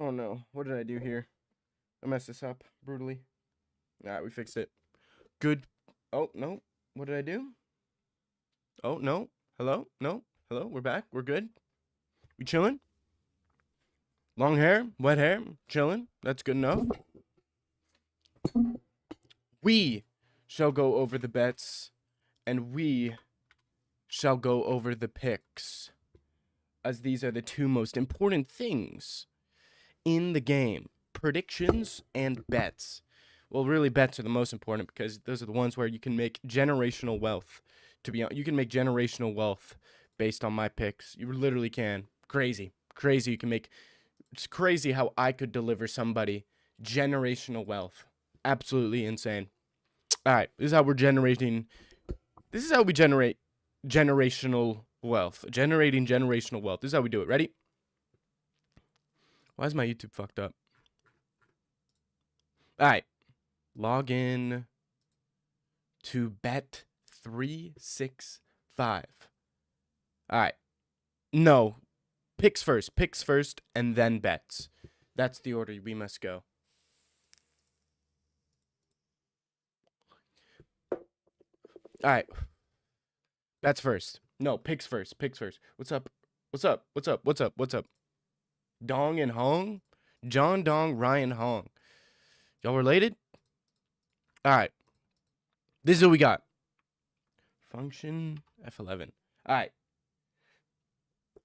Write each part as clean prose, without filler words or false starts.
Oh no, what did I do here? I messed this up brutally. Alright, we fixed it. Good. Oh, no. What did I do? Oh, no. Hello? No. Hello? We're back. We're good. We chilling? Long hair? Wet hair? Chilling? That's good enough. We shall go over the bets, and we shall go over the picks, as these are the two most important things in the game. Predictions and bets. Well, really, bets are the most important because those are the ones where you can make generational wealth. You can make generational wealth based on my picks. You literally can. Crazy. Crazy. It's crazy how I could deliver somebody generational wealth. Absolutely insane. All right. This is how we generate generational wealth. Generating generational wealth. This is how we do it. Ready? Why is my YouTube fucked up? All right. Log in to Bet365. All right. No. Picks first, and then bets. That's the order we must go. All right. Bets first. No, picks first. What's up? Dong and Hong? John Dong, Ryan Hong. Y'all related? All right. This is what we got. Function F11. All right.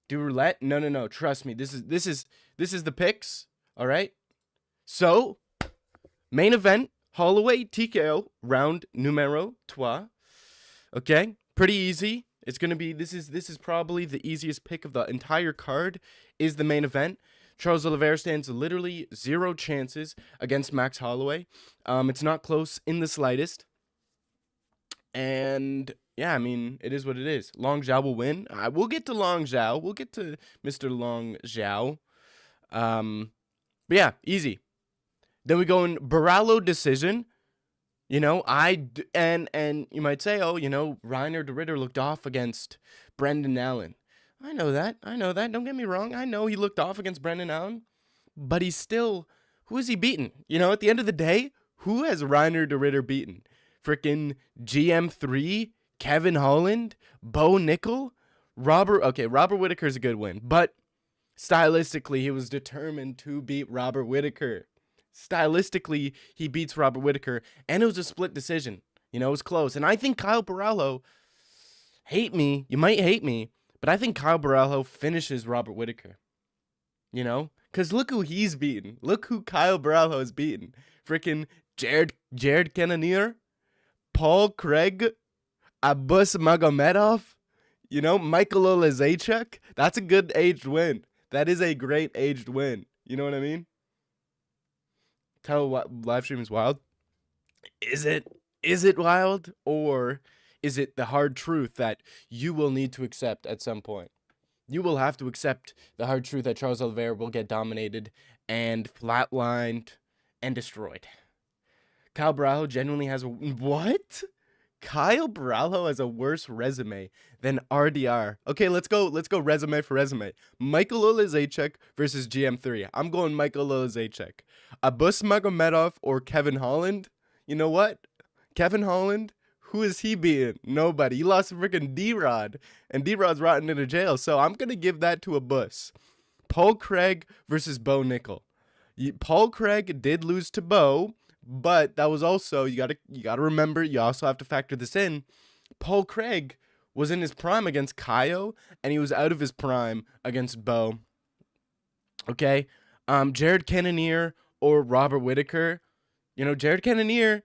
Do roulette? No. Trust me. This is the picks. All right. So, main event, Holloway TKO round numero 3. Okay? Pretty easy. It's going to be this is probably the easiest pick of the entire card is the main event. Charles Oliveira stands literally 0 chances against Max Holloway. It's not close in the slightest. And yeah, I mean, it is what it is. Long Zhao will win. We'll get to Long Zhao. We'll get to Mr. Long Zhao. But yeah, easy. Then we go in Barallo decision. You know, and you might say, oh, you know, Reiner de Ritter looked off against Brendan Allen. I know that. Don't get me wrong. I know he looked off against Brendan Allen, but he's still, who has he beaten? You know, at the end of the day, who has Reiner de Ritter beaten? Frickin' GM3, Kevin Holland, Bo Nickel, Robert Whittaker's a good win, but stylistically, he was determined to beat Robert Whittaker. Stylistically, he beats Robert Whittaker, and it was a split decision. You know, it was close. And I think Kyle Barallo, you might hate me, but I think Kyle Barallo finishes Robert Whittaker. You know? Because look who he's beaten. Look who Kyle Barallo has beaten. Freaking Jared Cannonier, Paul Craig, Abus Magomedov, you know, Michael Olazechuk. That's a good aged win. That is a great aged win. You know what I mean? Tell what live stream is wild. Is it wild, or is it the hard truth that you will need to accept at some point? You will have to accept the hard truth that Charles Oliveira will get dominated and flatlined and destroyed. Kyle Barallo genuinely has what? Kyle Barallo has a worse resume than RDR. Okay, let's go resume for resume. Michael Olazechuk versus GM3. I'm going Michael Olazechuk. Abus Magomedov or Kevin Holland? You know what? Kevin Holland, who is he beating? Nobody. He lost to freaking D-Rod, and D-Rod's rotting into jail, so I'm going to give that to Abus. Paul Craig versus Bo Nickel. Paul Craig did lose to Bo, but that was also, you gotta remember, you also have to factor this in. Paul Craig was in his prime against Kaio, and he was out of his prime against Bo. Okay? Jared Cannonier or Robert Whittaker. You know, Jared Cannonier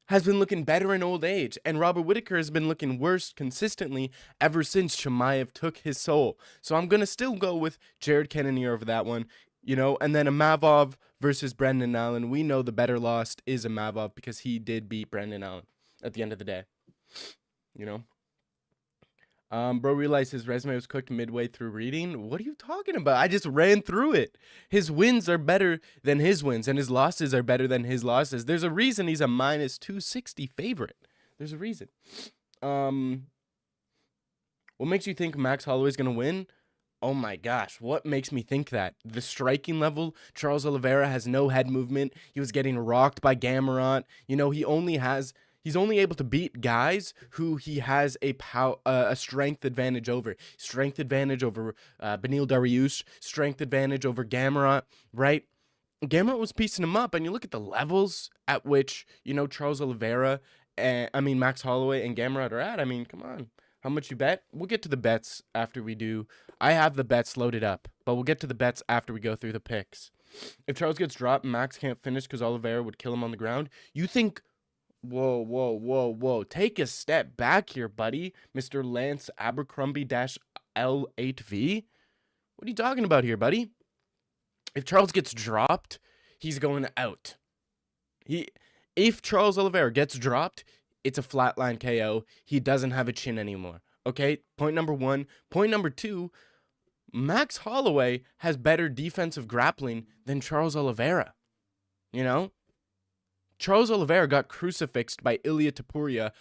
has been looking better in old age, and Robert Whittaker has been looking worse consistently ever since Chimaev took his soul. So I'm gonna still go with Jared Cannonier over that one. You know, and then a Mavov versus Brendan Allen. We know the better lost is a Mavov because he did beat Brendan Allen at the end of the day. You know? Bro realized his resume was cooked midway through reading. What are you talking about? I just ran through it. His wins are better than his wins, and his losses are better than his losses. There's a reason he's a minus 260 favorite. There's a reason. What makes you think Max Holloway's going to win? Oh my gosh, what makes me think that? The striking level, Charles Oliveira has no head movement. He was getting rocked by Gamrot. You know, he's only able to beat guys who he has a strength advantage over. Strength advantage over Beneil Dariush, strength advantage over Gamrot, right? Gamrot was piecing him up, and you look at the levels at which, you know, Charles Oliveira, Max Holloway and Gamrot are at. I mean, come on. How much you bet? We'll get to the bets after we do. I have the bets loaded up, but we'll get to the bets after we go through the picks. If Charles gets dropped, Max can't finish because Oliveira would kill him on the ground. You think, whoa, whoa, whoa, whoa. Take a step back here, buddy. Mr. Lance Abercrombie-L8V. What are you talking about here, buddy? If Charles gets dropped, he's going out. If Charles Oliveira gets dropped, it's a flatline KO. He doesn't have a chin anymore. Okay, point number one. Point number two, Max Holloway has better defensive grappling than Charles Oliveira. You know? Charles Oliveira got crucifixed by Ilia Topuria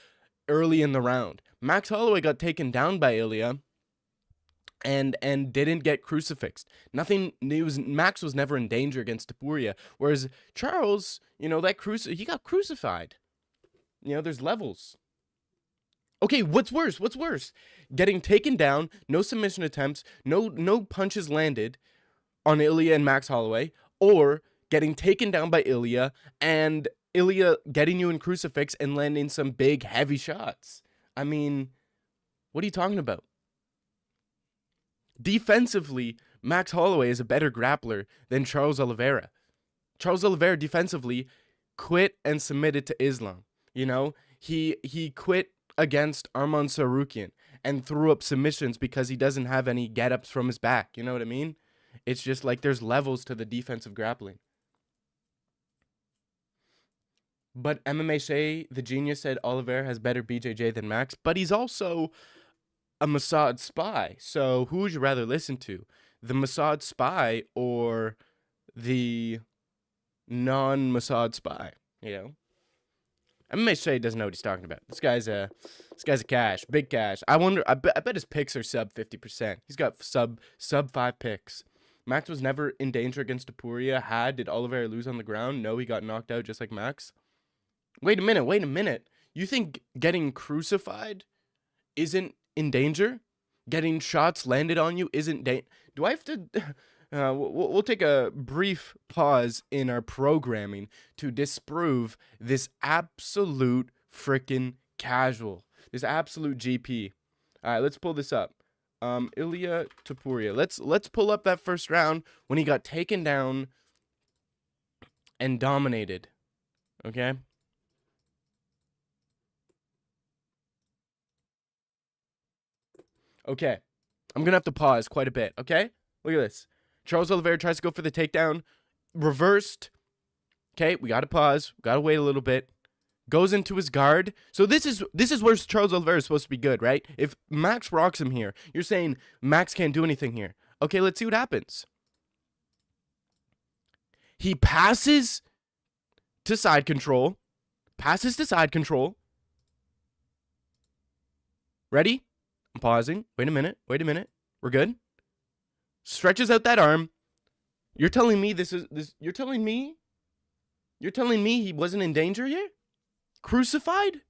early in the round. Max Holloway got taken down by Ilia and didn't get crucifixed. Max was never in danger against Topuria, whereas Charles, you know, he got crucified. You know, there's levels. Okay, what's worse? What's worse? Getting taken down, no submission attempts, no punches landed on Ilia and Max Holloway, or getting taken down by Ilia and Ilia getting you in crucifix and landing some big, heavy shots. I mean, what are you talking about? Defensively, Max Holloway is a better grappler than Charles Oliveira. Charles Oliveira defensively quit and submitted to Islam. You know, he quit against Arman Sarukian and threw up submissions because he doesn't have any get-ups from his back. You know what I mean? It's just like there's levels to the defensive grappling. But MMA Shay, the genius, said Oliveira has better BJJ than Max, but he's also a Mossad spy. So who would you rather listen to? The Mossad spy or the non-Mossad spy? You know? MMA Shay doesn't know what he's talking about. This guy's a cash, big cash. I bet his picks are sub 50%. He's got sub 5 picks. Max was never in danger against Topuria. Did Oliveira lose on the ground? No, he got knocked out just like Max. Wait a minute. You think getting crucified isn't in danger? Getting shots landed on you isn't do I have to we'll take a brief pause in our programming to disprove this absolute freaking casual. This absolute GP. All right, let's pull this up. Ilia Topuria. Let's pull up that first round when he got taken down and dominated. Okay? Okay. I'm going to have to pause quite a bit, okay? Look at this. Charles Oliveira tries to go for the takedown. Reversed. Okay, we got to pause. We got to wait a little bit. Goes into his guard. So this is where Charles Oliveira is supposed to be good, right? If Max rocks him here, you're saying Max can't do anything here. Okay, let's see what happens. He passes to side control. Ready? I'm pausing. Wait a minute. We're good. Stretches out that arm. You're telling me you're telling me he wasn't in danger here? Crucified?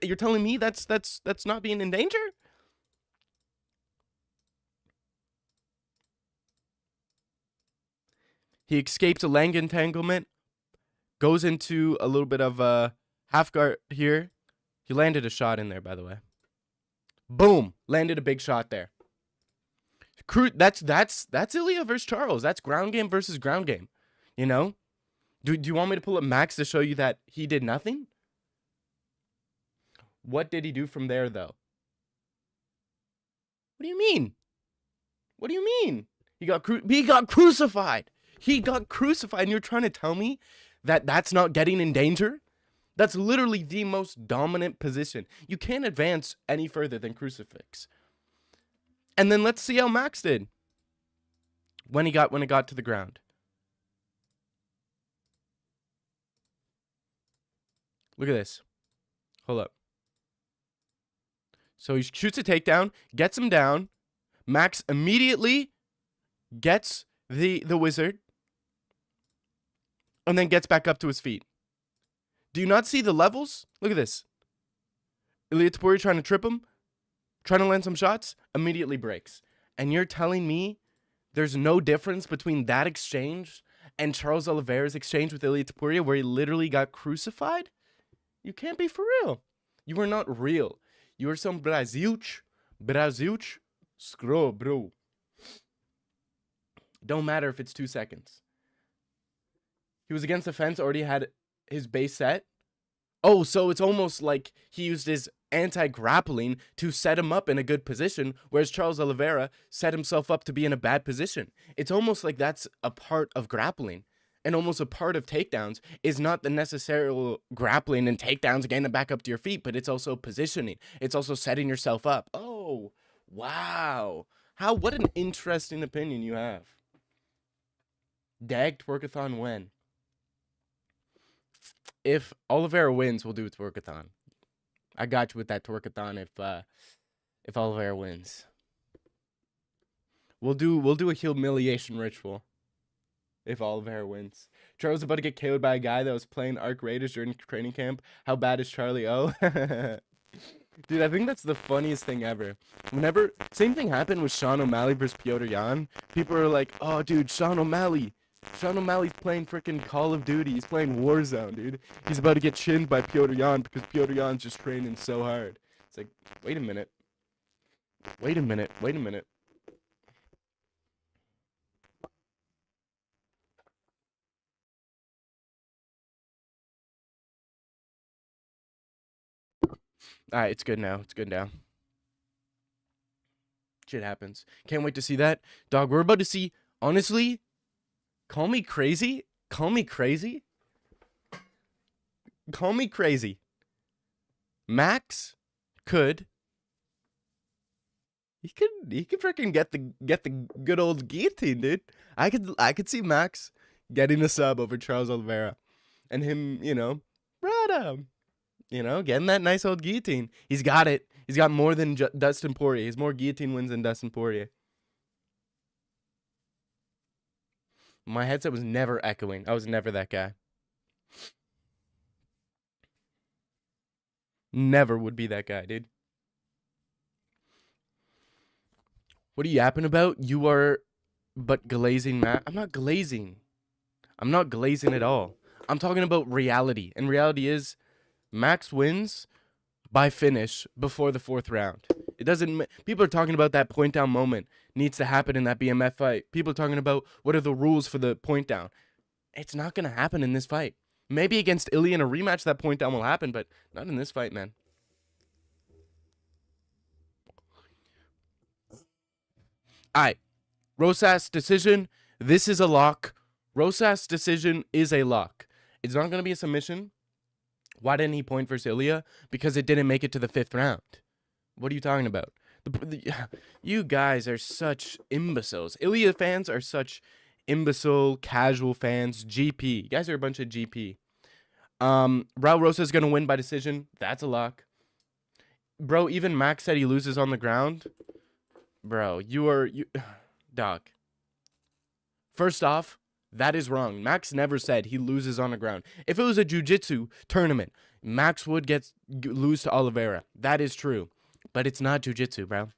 You're telling me that's not being in danger? He escapes a leg entanglement. Goes into a little bit of a half guard here. He landed a shot in there, by the way. Boom. Landed a big shot there. That's Ilia versus Charles. That's ground game versus ground game. You know? Do you want me to pull up Max to show you that he did nothing? What did he do from there, though? What do you mean? He got crucified. He got crucified, and you're trying to tell me that that's not getting in danger? That's literally the most dominant position. You can't advance any further than crucifix. And then let's see how Max did when it got to the ground. Look at this. Hold up. So he shoots a takedown, gets him down. Max immediately gets the wizard, and then gets back up to his feet. Do you not see the levels? Look at this. Ilia Topuria trying to trip him, trying to land some shots, immediately breaks. And you're telling me there's no difference between that exchange and Charles Oliveira's exchange with Ilia Topuria, where he literally got crucified? You can't be for real. You are not real. You are some Brazilch. Scroll, bro. Don't matter if it's 2 seconds. He was against the fence, already had his base set. Oh, so it's almost like he used his anti-grappling to set him up in a good position, whereas Charles Oliveira set himself up to be in a bad position. It's almost like that's a part of grappling, and almost a part of takedowns is not the necessary grappling and takedowns getting back up to your feet, but it's also positioning. It's also setting yourself up. Oh, wow. What an interesting opinion you have. Dag Twerkathon when? If Oliveira wins, we'll do a twerkathon. I got you with that twerkathon if Oliveira wins. We'll do a humiliation ritual if Oliveira wins. Charles about to get KO'd by a guy that was playing Arc Raiders during training camp. How bad is Charlie O? Dude, I think that's the funniest thing ever. Same thing happened with Sean O'Malley versus Piotr Jan. People are like, oh, dude, Sean O'Malley's playing freaking Call of Duty. He's playing Warzone, dude. He's about to get chinned by Piotr Jan because Piotr Jan's just training so hard. It's like, wait a minute. Alright, it's good now. Shit happens. Can't wait to see that. Dog, we're about to see, honestly, call me crazy. Max could he could freaking get the good old guillotine, dude. I could see Max getting a sub over Charles Oliveira and him, getting that nice old guillotine. He's got it. He's got more than Dustin Poirier. He's more guillotine wins than Dustin Poirier. My headset was never echoing. I was never that guy. Never would be that guy, dude. What are you yapping about? You are but glazing, Matt. I'm not glazing at all. I'm talking about reality. And reality is Max wins by finish before the 4th round. It doesn't. People are talking about that point down moment needs to happen in that BMF fight. People are talking about what are the rules for the point down. It's not going to happen in this fight. Maybe against Ilya in a rematch that point down will happen, but not in this fight, man. Alright. Rosas decision. This is a lock. Rosas decision is a lock. It's not going to be a submission. Why didn't he point versus Ilya? Because it didn't make it to the 5th round. What are you talking about? You guys are such imbeciles. Ilya fans are such imbecile, casual fans. GP. You guys are a bunch of GP. Raul Rosa is going to win by decision. That's a lock. Bro, even Max said he loses on the ground. Bro, dog. First off, that is wrong. Max never said he loses on the ground. If it was a jiu-jitsu tournament, Max would lose to Oliveira. That is true. But it's not jiu-jitsu, bro.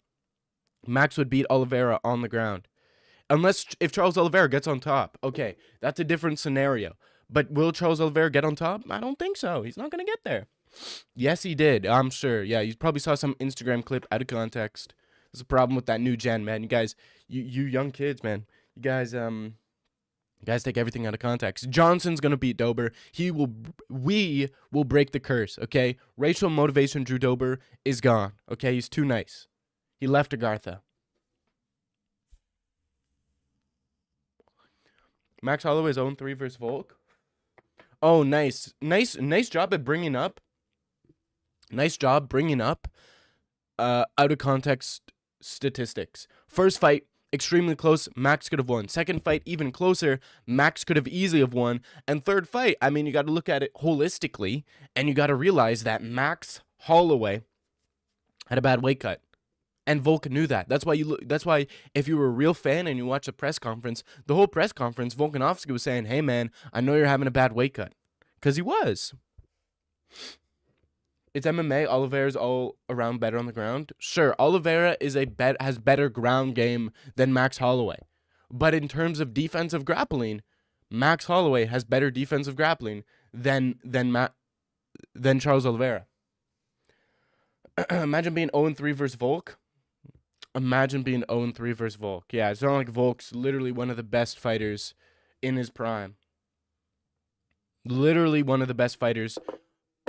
Max would beat Oliveira on the ground. If Charles Oliveira gets on top. Okay, that's a different scenario. But will Charles Oliveira get on top? I don't think so. He's not going to get there. Yes, he did. I'm sure. Yeah, you probably saw some Instagram clip out of context. There's a problem with that new gen, man. You guys, you young kids, man. You guys take everything out of context. Johnson's going to beat Dober. We will break the curse, okay? Racial motivation Drew Dober is gone, okay? He's too nice. He left Agartha. Max Holloway's own 3 versus Volk. Oh, nice. Nice job at bringing up. Nice job bringing up out of context statistics. First fight, extremely close, Max could have won. Second fight, even closer, Max could have easily have won. And third fight, I mean, you got to look at it holistically, and you got to realize that Max Holloway had a bad weight cut. And Volk knew that. That's why if you were a real fan and you watch the press conference, the whole press conference, Volkanovski was saying, "Hey man, I know you're having a bad weight cut," because he was. It's MMA. Oliveira's all around better on the ground. Sure, Oliveira has better ground game than Max Holloway, but in terms of defensive grappling, Max Holloway has better defensive grappling than Charles Oliveira. Imagine being 0-3 versus Volk. Imagine being 0-3 versus Volk. Yeah, it's not like Volk's literally one of the best fighters in his prime. Literally one of the best fighters.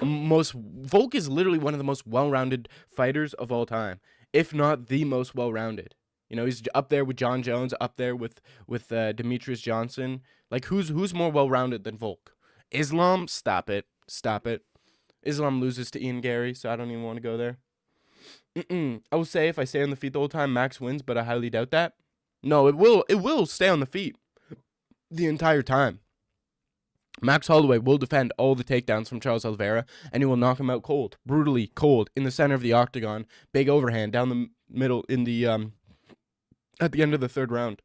Volk is literally one of the most well-rounded fighters of all time, if not the most well-rounded. You know, he's up there with John Jones, up there with Demetrius Johnson. Like, who's more well-rounded than Volk? Islam? Stop it. Islam loses to Ian Gary, so I don't even want to go there. I will say, if I stay on the feet the whole time, Max wins, but I highly doubt that. No, it will stay on the feet the entire time. Max Holloway will defend all the takedowns from Charles Oliveira, and he will knock him out cold, brutally cold, in the center of the octagon. Big overhand down the middle in the at the end of the third round.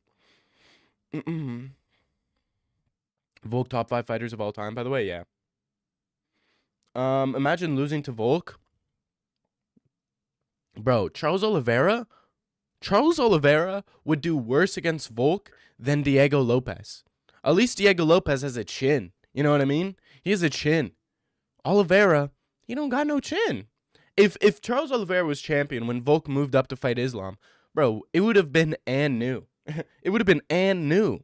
Volk, top 5 fighters of all time, by the way. Yeah. Imagine losing to Volk. Bro, Charles Oliveira would do worse against Volk than Diego Lopez. At least Diego Lopez has a chin. You know what I mean? He has a chin. Oliveira, he don't got no chin. If Charles Oliveira was champion when Volk moved up to fight Islam, bro, it would have been and new. It would have been and new.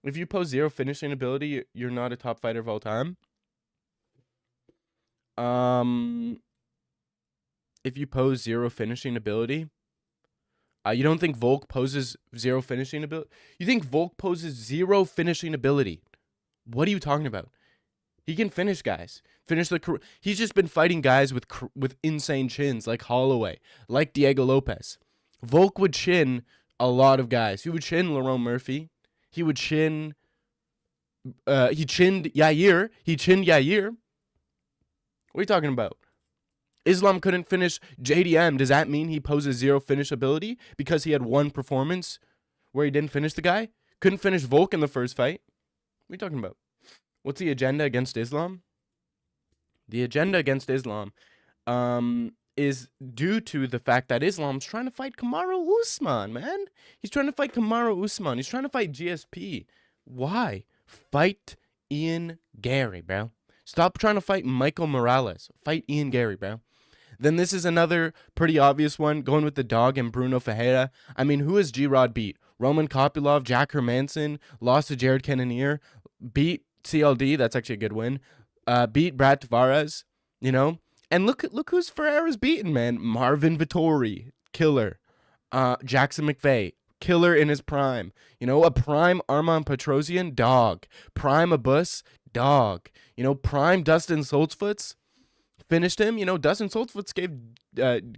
If you pose 0 finishing ability, you're not a top fighter of all time. If you pose 0 finishing ability, you don't think Volk poses 0 finishing ability? You think Volk poses 0 finishing ability? What are you talking about? He can finish guys. He's just been fighting guys with insane chins like Holloway, like Diego Lopez. Volk would chin a lot of guys. He would chin Lerone Murphy. He would chin. He chinned Yair. What are you talking about? Islam couldn't finish JDM. Does that mean he poses 0 finish ability because he had one performance where he didn't finish the guy? Couldn't finish Volk in the first fight? What are you talking about? What's the agenda against Islam? The agenda against Islam is due to the fact that Islam's trying to fight Kamaru Usman, man. He's trying to fight Kamaru Usman. He's trying to fight GSP. Why? Fight Ian Gary, bro. Stop trying to fight Michael Morales. Fight Ian Gary, bro. Then this is another pretty obvious one, going with the dog and Bruno Ferreira. I mean, who has G-Rod beat? Roman Kopylov, Jack Hermanson, lost to Jared Cannonier, beat CLD, that's actually a good win, beat Brad Tavares, you know? And look who's Ferreira's beaten, man. Marvin Vittori, killer. Jackson McVeigh, killer in his prime. You know, a prime Armand Petrosian, dog. Prime Abus, dog. You know, prime Dustin Soltzfoots, finished him. You know, Dustin Soltzfoots gave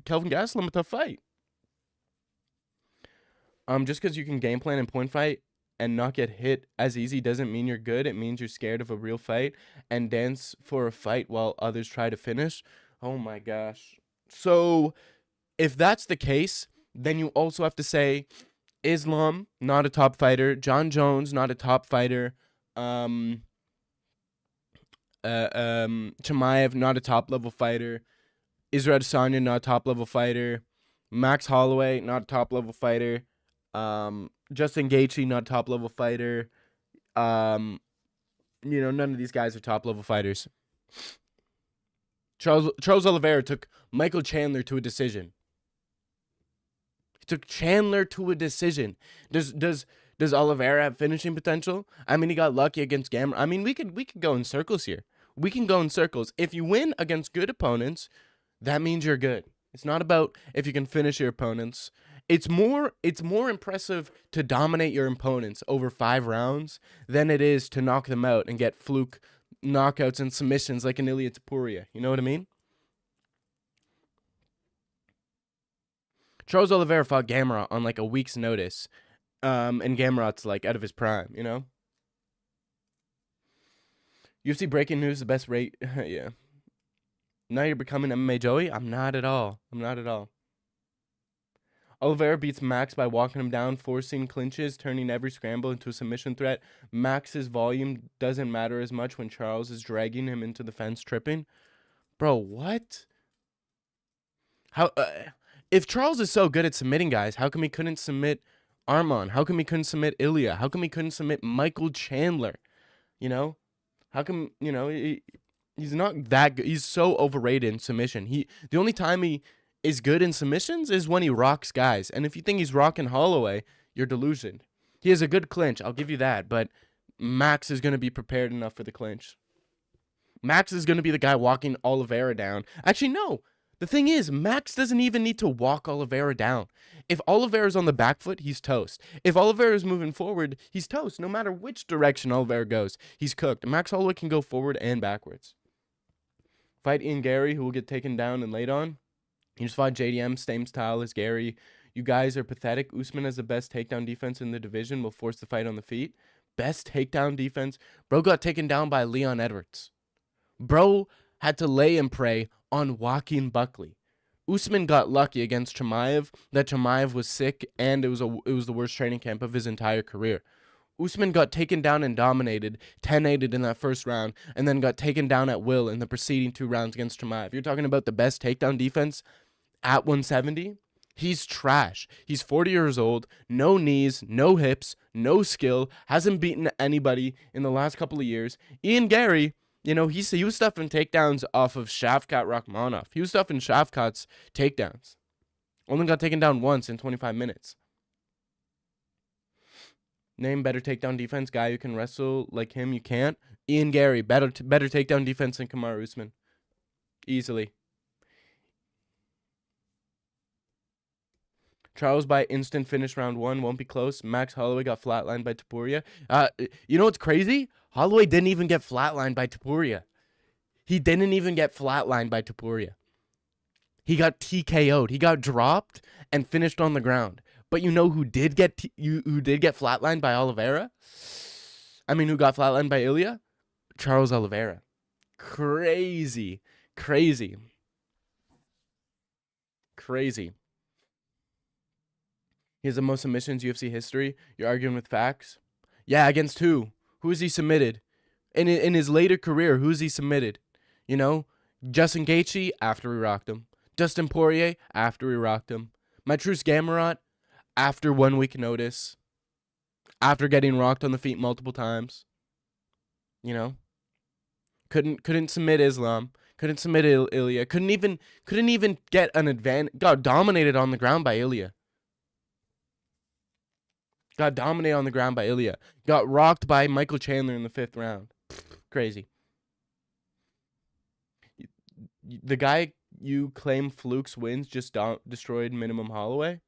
Kelvin Gastelum a tough fight. Just because you can game plan and point fight and not get hit as easy doesn't mean you're good. It means you're scared of a real fight and dance for a fight while others try to finish. Oh my gosh. So if that's the case, then you also have to say Islam, not a top fighter. John Jones, not a top fighter. Chimaev, not a top level fighter. Israel Adesanya, not a top level fighter. Max Holloway, not a top level fighter. Justin Gaethje, not a top level fighter. You know, none of these guys are top level fighters. Charles Oliveira took Michael Chandler to a decision. He took Chandler to a decision. Does Oliveira have finishing potential? I mean, he got lucky against Gamrot. I mean, we could go in circles here. We can go in circles. If you win against good opponents, that means you're good. It's not about if you can finish your opponents. It's more impressive to dominate your opponents over 5 rounds than it is to knock them out and get fluke knockouts and submissions like an Ilia Topuria. You know what I mean? Charles Oliveira fought Gamrot on like a week's notice. And Gamrot's like out of his prime, you know? UFC breaking news, the best rate. Yeah. Now you're becoming MMA Joey? I'm not at all. Oliveira beats Max by walking him down, forcing clinches, turning every scramble into a submission threat. Max's volume doesn't matter as much when Charles is dragging him into the fence, tripping. Bro, what? How? If Charles is so good at submitting guys, how come he couldn't submit Arman? How come he couldn't submit Ilya? How come he couldn't submit Michael Chandler? You know? How come, he's not that good. He's so overrated in submission. The only time he is good in submissions is when he rocks guys. And if you think he's rocking Holloway, you're delusioned. He has a good clinch, I'll give you that, but Max is going to be prepared enough for the clinch. Max is going to be the guy walking Oliveira down. Actually, no. The thing is, Max doesn't even need to walk Oliveira down. If Oliveira's on the back foot, he's toast. If Oliveira's moving forward, he's toast. No matter which direction Oliveira goes, he's cooked. Max Holloway can go forward and backwards. Fight Ian Gary, who will get taken down and laid on. He just fought JDM, same style as Gary. You guys are pathetic. Usman has the best takedown defense in the division, will force the fight on the feet. Best takedown defense. Bro got taken down by Leon Edwards. Bro had to lay and pray on Joaquin Buckley. Usman got lucky against Chimaev that Chimaev was sick and it was the worst training camp of his entire career. Usman got taken down and dominated, 10-8'd in that first round, and then got taken down at will in the preceding 2 rounds against Chimaev. You're talking about the best takedown defense at 170? He's trash. He's 40 years old, no knees, no hips, no skill, hasn't beaten anybody in the last couple of years. Ian Gary, he was stuffing takedowns off of Shavkat Rakhmonov. He was stuffing Shavkat's takedowns. Only got taken down once in 25 minutes. Name better takedown defense guy who can wrestle like him. You can't. Ian Gary, better takedown defense than Kamaru Usman. Easily. Charles by instant finish round 1. Won't be close. Max Holloway got flatlined by Topuria. You know what's crazy? Holloway didn't even get flatlined by Topuria. He didn't even get flatlined by Topuria. He got TKO'd. He got dropped and finished on the ground. But you know who did get flatlined by Oliveira? Who got flatlined by Ilya? Charles Oliveira. Crazy. Crazy. Crazy. He has the most submissions UFC history. You're arguing with facts? Yeah, against who? Who has he submitted? In his later career, who's he submitted? Justin Gaethje, after we rocked him. Dustin Poirier, after we rocked him. Matrush Gamrot, after 1 week notice. After getting rocked on the feet multiple times. Couldn't submit Islam. Couldn't submit Ilya. Couldn't even get an advantage. Got dominated on the ground by Ilya. Got dominated on the ground by Ilya. Got rocked by Michael Chandler in the 5th round. Crazy. The guy you claim flukes wins just destroyed Minimum Holloway?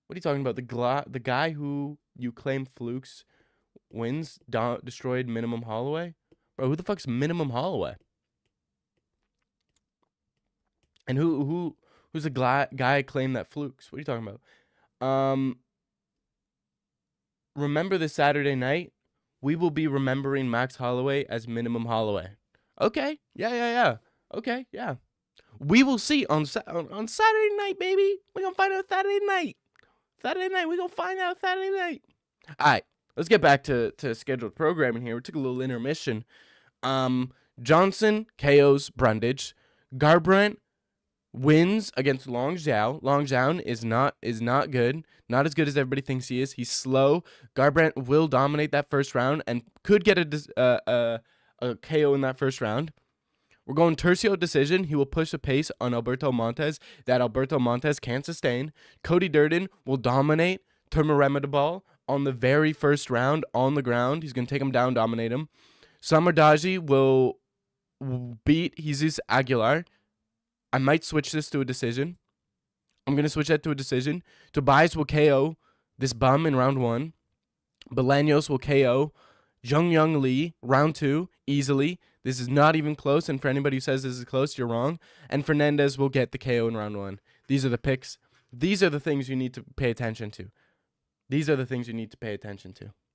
What are you talking about? The guy who you claim flukes wins destroyed Minimum Holloway? Bro, who the fuck's Minimum Holloway? And who's the guy claimed that flukes? What are you talking about? Remember this Saturday night, we will be remembering Max Holloway as Minimum Holloway. Okay. Yeah. Okay, yeah. We will see on Saturday night, baby. We're going to find out Saturday night. We're going to find out Saturday night. All right, let's get back to scheduled programming here. We took a little intermission. Johnson KOs Brundage. Garbrandt wins against Long Zhao. Long Zhao is not good. Not as good as everybody thinks he is. He's slow. Garbrandt will dominate that first round and could get a KO in that first round. We're going Tercio decision. He will push the pace on Alberto Montes that Alberto Montes can't sustain. Cody Durden will dominate Turmaramadabal on the very first round on the ground. He's going to take him down, dominate him. Samardaji will beat Jesus Aguilar. I might switch this to a decision. I'm going to switch that to a decision. Tobias will KO this bum in round 1. Bolaños will KO Jung Lee, round 2, easily. This is not even close, and for anybody who says this is close, you're wrong. And Fernandez will get the KO in round 1. These are the picks. These are the things you need to pay attention to.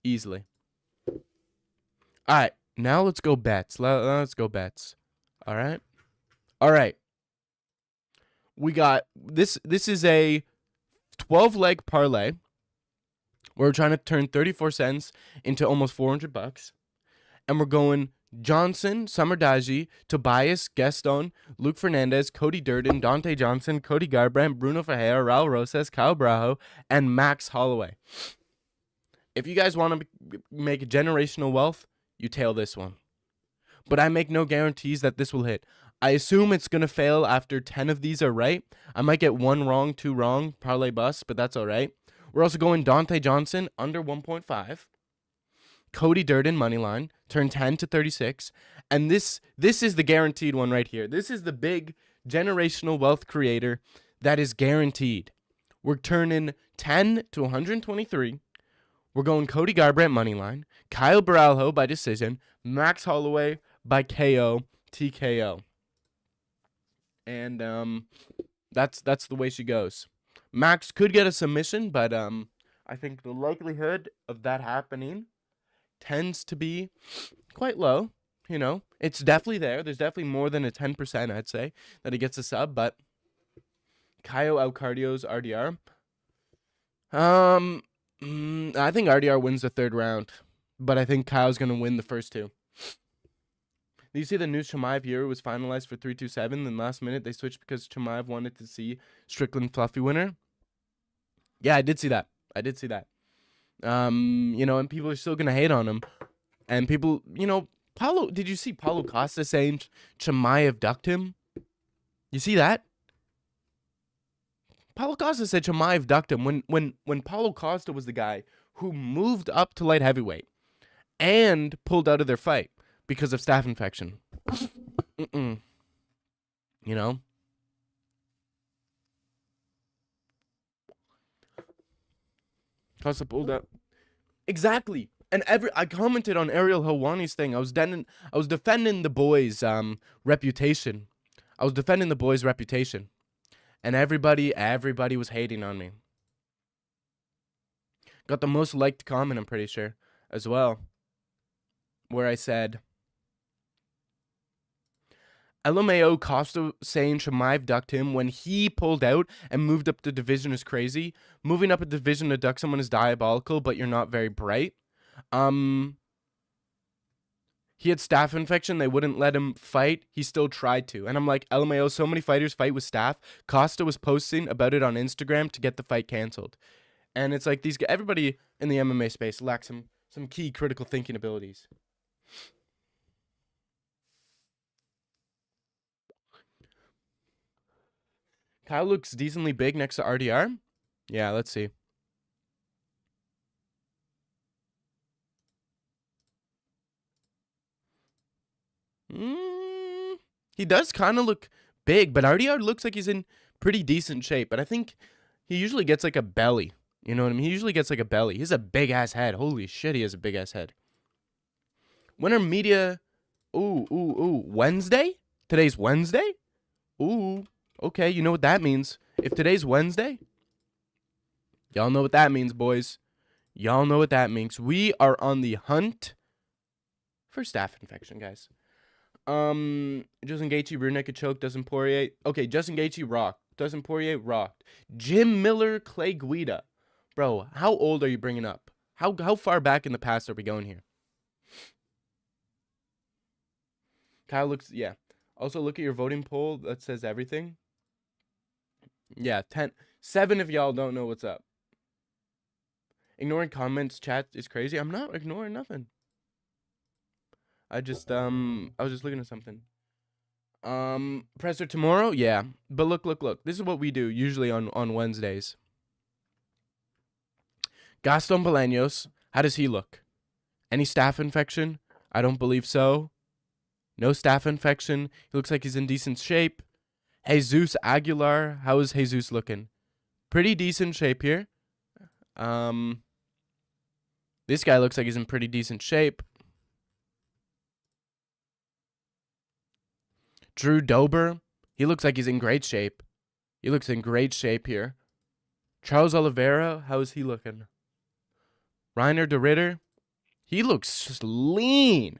Easily. All right, now let's go bets. Let's go bets. All right. We got this is a 12-leg parlay. We're trying to turn 34 cents into almost $400. And we're going Johnson, Summerdaji, Tobias, Gaston, Luke Fernandez, Cody Durden, Dante Johnson, Cody Garbrandt, Bruno Ferreira, Raul Rosas, Kyle Brajo, and Max Holloway. If you guys want to make a generational wealth, you tail this one. But I make no guarantees that this will hit. I assume it's going to fail after 10 of these are right. I might get 1 wrong, 2 wrong, parlay bust, but that's all right. We're also going Dante Johnson under 1.5. Cody Durden moneyline, turn 10 to 36. And this is the guaranteed one right here. This is the big generational wealth creator that is guaranteed. We're turning 10 to 123. We're going Cody Garbrandt moneyline, Kyle Baralho by decision, Max Holloway by KO, TKO. And that's the way she goes. Max could get a submission, but I think the likelihood of that happening tends to be quite low. You know, it's definitely there. There's definitely more than a 10%, I'd say, that he gets a sub, but Kaio out-cardios RDR. I think RDR wins the 3rd round, but I think Kyle's going to win the first 2. Do you see the news Chimaev Euro was finalized for 327, then last minute they switched because Chimaev wanted to see Strickland Fluffy winner? Yeah, I did see that. You know, and people are still going to hate on him. And people, you know, did you see Paulo Costa saying Chimaev ducked him? You see that? Paulo Costa said Chimaev ducked him when Paulo Costa was the guy who moved up to light heavyweight and pulled out of their fight because of staph infection. You know? Costa pulled out. Exactly. And I commented on Ariel Helwani's thing. I was defending the boys' reputation. And everybody was hating on me. Got the most liked comment, I'm pretty sure, as well, where I said, LMAO Costa saying Chimaev ducked him when he pulled out and moved up the division is crazy. Moving up a division to duck someone is diabolical, but you're not very bright. He had staph infection. They wouldn't let him fight. He still tried to. And I'm like, LMAO, so many fighters fight with staph. Costa was posting about it on Instagram to get the fight canceled. And it's like everybody in the MMA space lacks some key critical thinking abilities. Kyle looks decently big next to RDR. Yeah, let's see. He does kind of look big, but RDR looks like he's in pretty decent shape. But I think he usually gets like a belly. You know what I mean? He usually gets like a belly. He has a big-ass head. Holy shit, he has a big-ass head. Winter Media... Ooh. Wednesday? Today's Wednesday? Ooh. Okay, you know what that means. If today's Wednesday, y'all know what that means, boys. Y'all know what that means. We are on the hunt for staph infection, guys. Justin Gaethje, rear naked choke, Dustin Poirier. Okay, Justin Gaethje rocked. Dustin Poirier rocked. Jim Miller, Clay Guida. Bro, how old are you bringing up? How far back in the past are we going here? Kyle looks, yeah. Also, look at your voting poll. That says everything. Yeah, 7 of y'all don't know what's up. Ignoring comments, chat is crazy. I'm not ignoring nothing. I was just looking at something. Presser tomorrow? Yeah. But look. This is what we do usually on Wednesdays. Gaston Bolaños, how does he look? Any staph infection? I don't believe so. No staph infection. He looks like he's in decent shape. Jesus Aguilar, how is Jesus looking? Pretty decent shape here. This guy looks like he's in pretty decent shape. Drew Dober, he looks like he's in great shape. He looks in great shape here. Charles Oliveira, how is he looking? Reiner de Ritter, he looks just lean.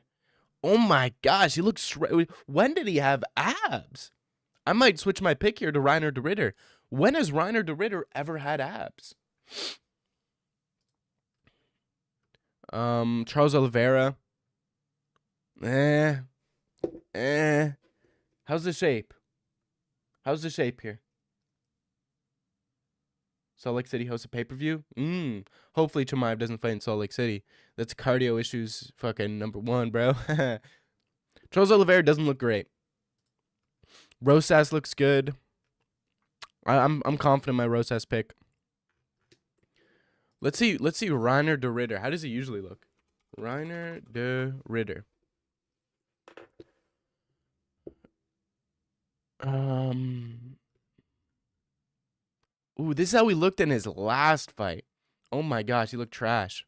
Oh my gosh, he looks... When did he have abs? I might switch my pick here to Reiner de Ritter. When has Reiner de Ritter ever had abs? Charles Oliveira. How's the shape? How's the shape here? Salt Lake City hosts a pay-per-view? Hopefully Chimaev doesn't fight in Salt Lake City. That's cardio issues fucking #1, bro. Charles Oliveira doesn't look great. Rosas looks good. I'm confident in my Rosas pick. Let's see Reiner de Ritter. How does he usually look? Reiner de Ritter. Ooh, this is how he looked in his last fight. Oh my gosh, he looked trash.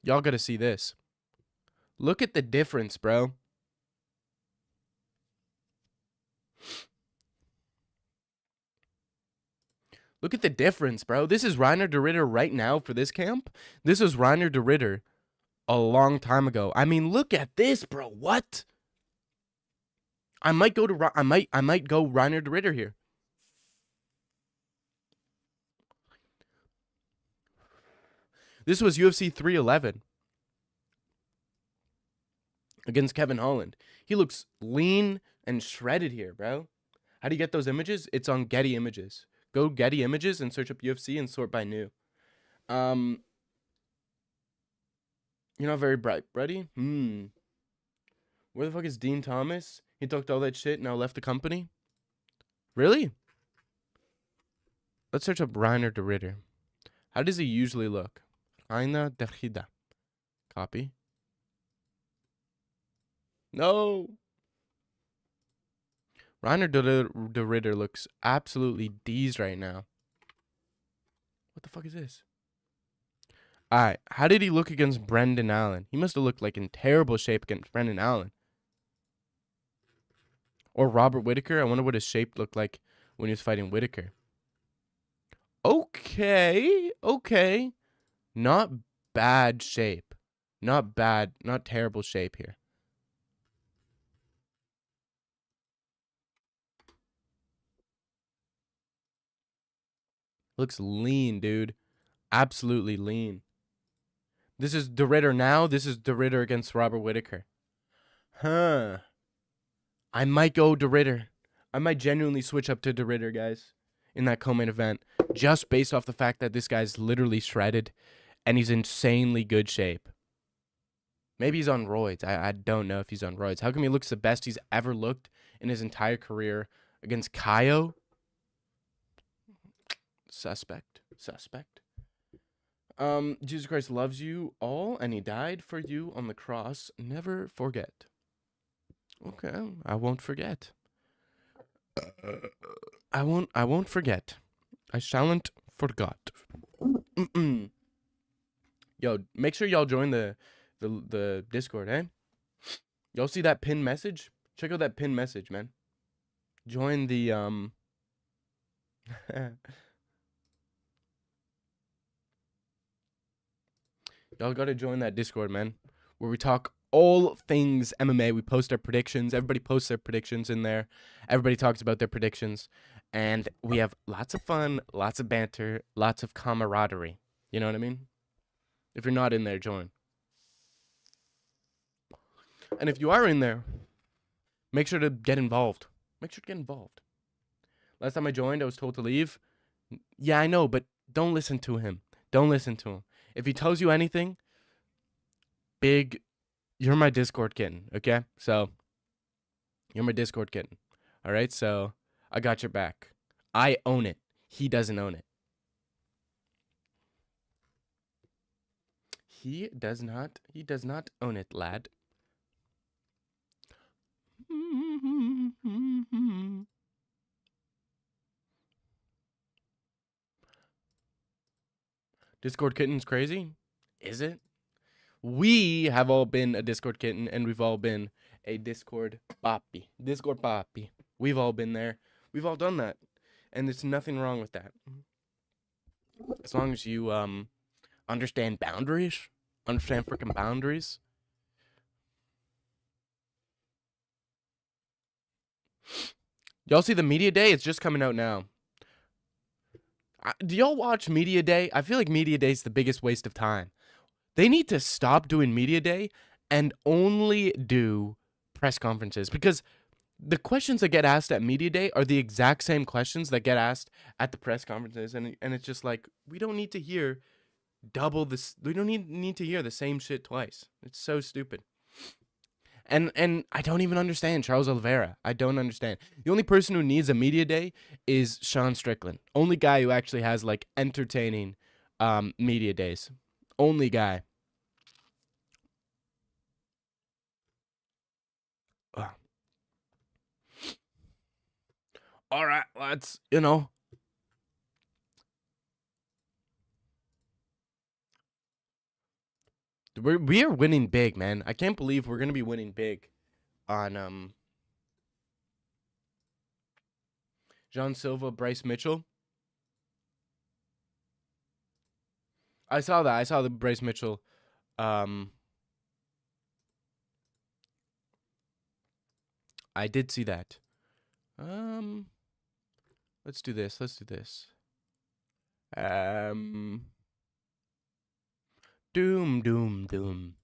Y'all gotta see this. Look at the difference, bro. Look at the difference, bro. This is Reiner de Ritter right now for this camp. This was Reiner de Ritter a long time ago. I mean, look at this, bro. What? I might go to I might go Reiner de Ritter here. This was UFC 311 against Kevin Holland. He looks lean and shredded here, bro. How do you get those images? It's on Getty Images. Go Getty Images and search up UFC and sort by new. You're not very bright, buddy. Where the fuck is Dean Thomas? He talked all that shit, now left the company? Really? Let's search up Reiner de Ritter. How does he usually look? Reiner de Ritter. Copy. No. Reiner de Ritter looks absolutely D's right now. What the fuck is this? Alright, how did he look against Brendan Allen? He must have looked like in terrible shape against Brendan Allen. Or Robert Whittaker. I wonder what his shape looked like when he was fighting Whittaker. Okay. Not bad shape. Not bad, not terrible shape here. Looks lean, dude. Absolutely lean. This is de Ritter now. This is de Ritter against Robert Whittaker. Huh. I might go de Ritter. I might genuinely switch up to de Ritter, guys, in that co-main event. Just based off the fact that this guy's literally shredded and he's insanely good shape. Maybe he's on roids. I don't know if he's on roids. How come he looks the best he's ever looked in his entire career against Kaio? Suspect. Jesus Christ loves you all, and he died for you on the cross. Never forget. Okay, I won't forget. I won't forget. I shan't forgot. Yo, make sure y'all join the Discord, eh? Y'all see that pinned message? Check out that pinned message, man. Join the Y'all gotta join that Discord, man, where we talk all things MMA. We post our predictions. Everybody posts their predictions in there. Everybody talks about their predictions. And we have lots of fun, lots of banter, lots of camaraderie. You know what I mean? If you're not in there, join. And if you are in there, make sure to get involved. Last time I joined, I was told to leave. Yeah, I know, but don't listen to him. If he tells you anything, you're my Discord kitten, okay? So, you're my Discord kitten. All right? So, I got your back. I own it. He doesn't own it. He does not own it, lad. Discord kitten's crazy? Is it? We have all been a Discord kitten, and we've all been a Discord papi. We've all been there. We've all done that. And there's nothing wrong with that. As long as you understand boundaries. Understand freaking boundaries. Y'all see the media day? It's just coming out now. Do y'all watch media day? I feel like media day is the biggest waste of time. They need to stop doing media day and only do press conferences, because the questions that get asked at media day are the exact same questions that get asked at the press conferences, and it's just like, we don't need to hear double this. We don't need to hear the same shit twice. It's so stupid. And I don't even understand Charles Oliveira. I don't understand. The only person who needs a media day is Sean Strickland. Only guy who actually has like entertaining media days. Only guy. Ugh. All right, let's, we are winning big, man. I can't believe we're gonna be winning big on John Silva, Bryce Mitchell. I saw that. I saw the Bryce Mitchell. I did see that. Let's do this. Let's do this. Doom, doom, doom.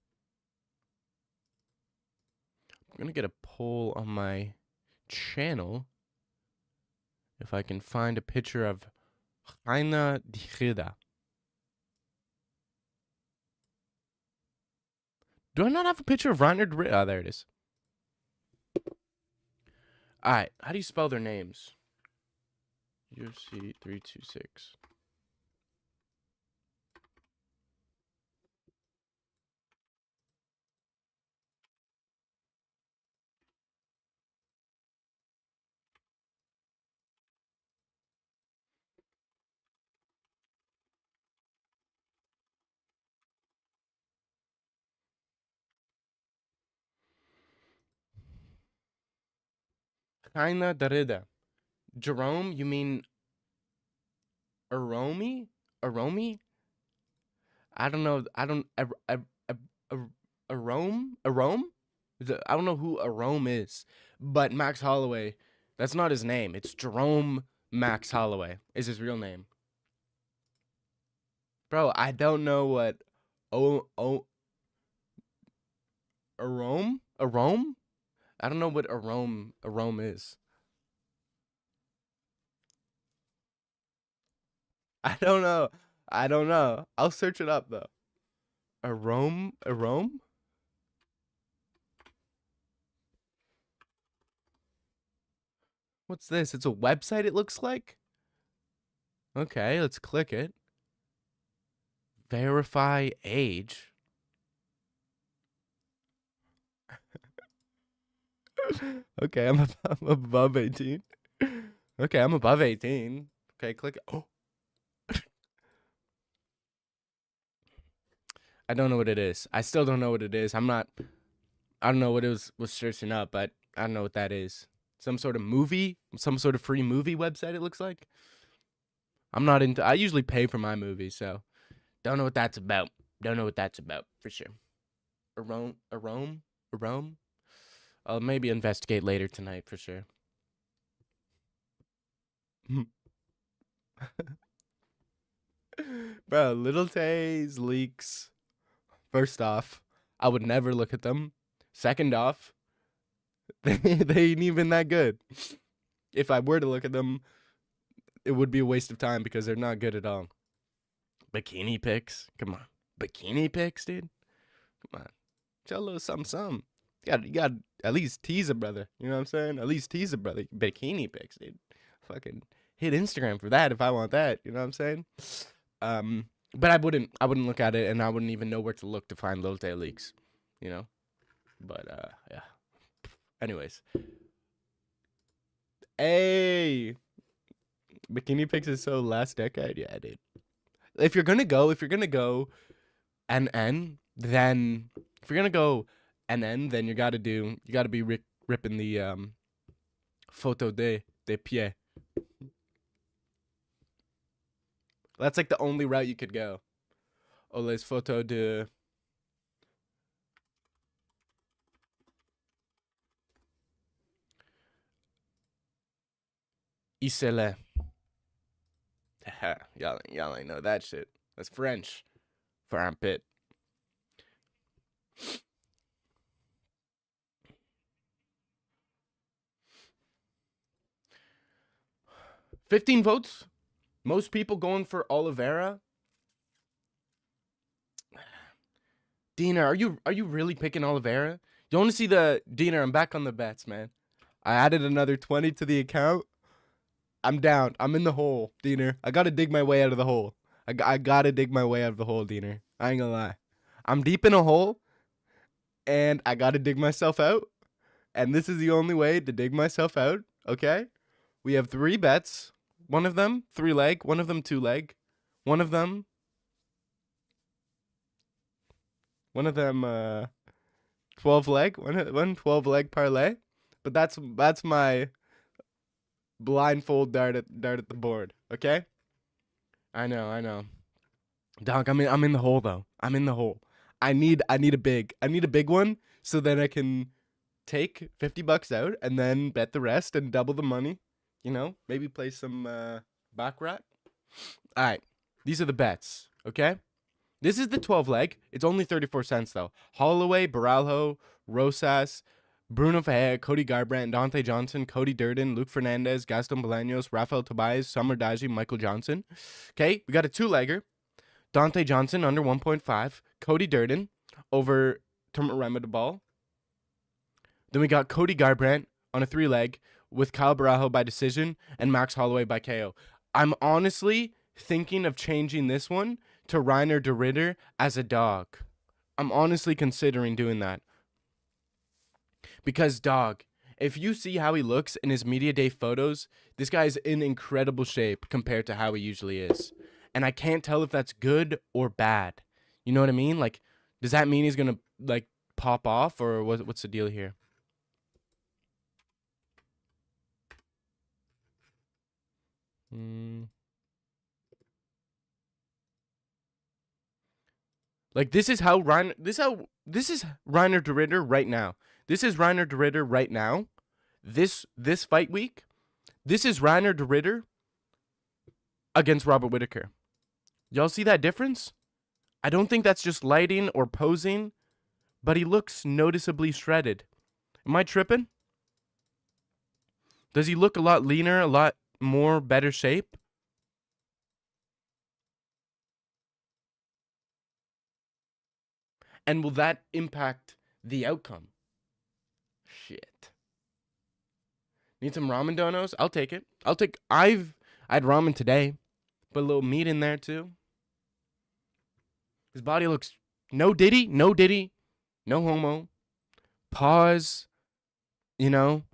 I'm gonna get a poll on my channel if I can find a picture of Heina Dichida. Do I not have a picture of Reiner? Oh, there it is. All right, how do you spell their names? UFC 326. Heina Darida. Jerome, you mean Aromi? Aromi? I don't know. I don't. Arome? Arome? I don't know who Arome is, but Max Holloway, that's not his name. It's Jerome Max Holloway is his real name. Bro, I don't know what Arome? Arome? I don't know what Arome is. I don't know. I don't know. I'll search it up though. Arome? Arome? What's this? It's a website, it looks like. Okay, let's click it. Verify age. Okay, I'm above 18. Okay, I'm above 18. Okay, click it. Oh. I don't know what it is. I still don't know what it is. I don't know what it was searching up, but I don't know what that is. Some sort of movie? Some sort of free movie website, it looks like. I'm not into, I usually pay for my movies, so don't know what that's about. Don't know what that's about for sure. Arome? I'll maybe investigate later tonight for sure. Bro, Little Tay's leaks. First off, I would never look at them. Second off, they ain't even that good. If I were to look at them, it would be a waste of time because they're not good at all. Bikini pics? Come on. Bikini pics, dude? Come on. Tell a little something. You got at least tease a brother. You know what I'm saying? At least tease a brother. Bikini pics, dude. Fucking hit Instagram for that if I want that. You know what I'm saying? But I wouldn't look at it, and I wouldn't even know where to look to find Lil Tay leaks. You know? But yeah. Anyways. Hey, bikini pics is so last decade. Yeah, dude. If you're gonna go NN, then if you're gonna go NN, then you gotta be ripping the photo de pied. That's like the only route you could go. Oh, les photos de. Isele. y'all ain't know that shit. That's French for armpit. $15 votes. Most people going for Oliveira. Dina, are you really picking Oliveira? You want to see the Dina? I'm back on the bets, man. I added another 20 to the account. I'm down. I'm in the hole, Diener. I gotta dig my way out of the hole. I gotta dig my way out of the hole, Diener. I ain't gonna lie. I'm deep in a hole, and I gotta dig myself out. And this is the only way to dig myself out, okay? We have 3 bets. One of them, 3 leg. One of them, 2 leg. One of them, 12 leg. One 12 leg parlay. But that's my blindfold dart at the board, okay? I know. Dog, I'm in the hole though. I'm in the hole. I need a big one so that I can take $50 out and then bet the rest and double the money. You know, maybe play some baccarat. All right, these are the bets. Okay, this is the 12 leg. It's only 34 cents though. Holloway, Baralho, Rosas, Bruno Ferreira, Cody Garbrandt, Dante Johnson, Cody Durden, Luke Fernandez, Gaston Bolaños, Rafael Tobias, Summer Daji, Michael Johnson. Okay, we got a 2-legger. Dante Johnson under 1.5. Cody Durden over Ball. Then we got Cody Garbrandt on a 3-leg with Kyle Barajo by decision and Max Holloway by KO. I'm honestly thinking of changing this one to Reiner de Ridder as a dog. I'm honestly considering doing that. Because, dog, if you see how he looks in his media day photos, this guy's in incredible shape compared to how he usually is. And I can't tell if that's good or bad. You know what I mean? Like, does that mean he's going to, like, pop off? Or what's the deal here? Like, this is Reiner de Ridder right now. This is Reiner de Ridder right now. This fight week, this is Reiner de Ridder against Robert Whittaker. Y'all see that difference? I don't think that's just lighting or posing, but he looks noticeably shredded. Am I tripping? Does he look a lot leaner, a lot more better shape? And will that impact the outcome? Shit. Need some ramen donos? I'll take it. I had ramen today. Put a little meat in there too. His body looks no diddy, no homo. Pause. You know,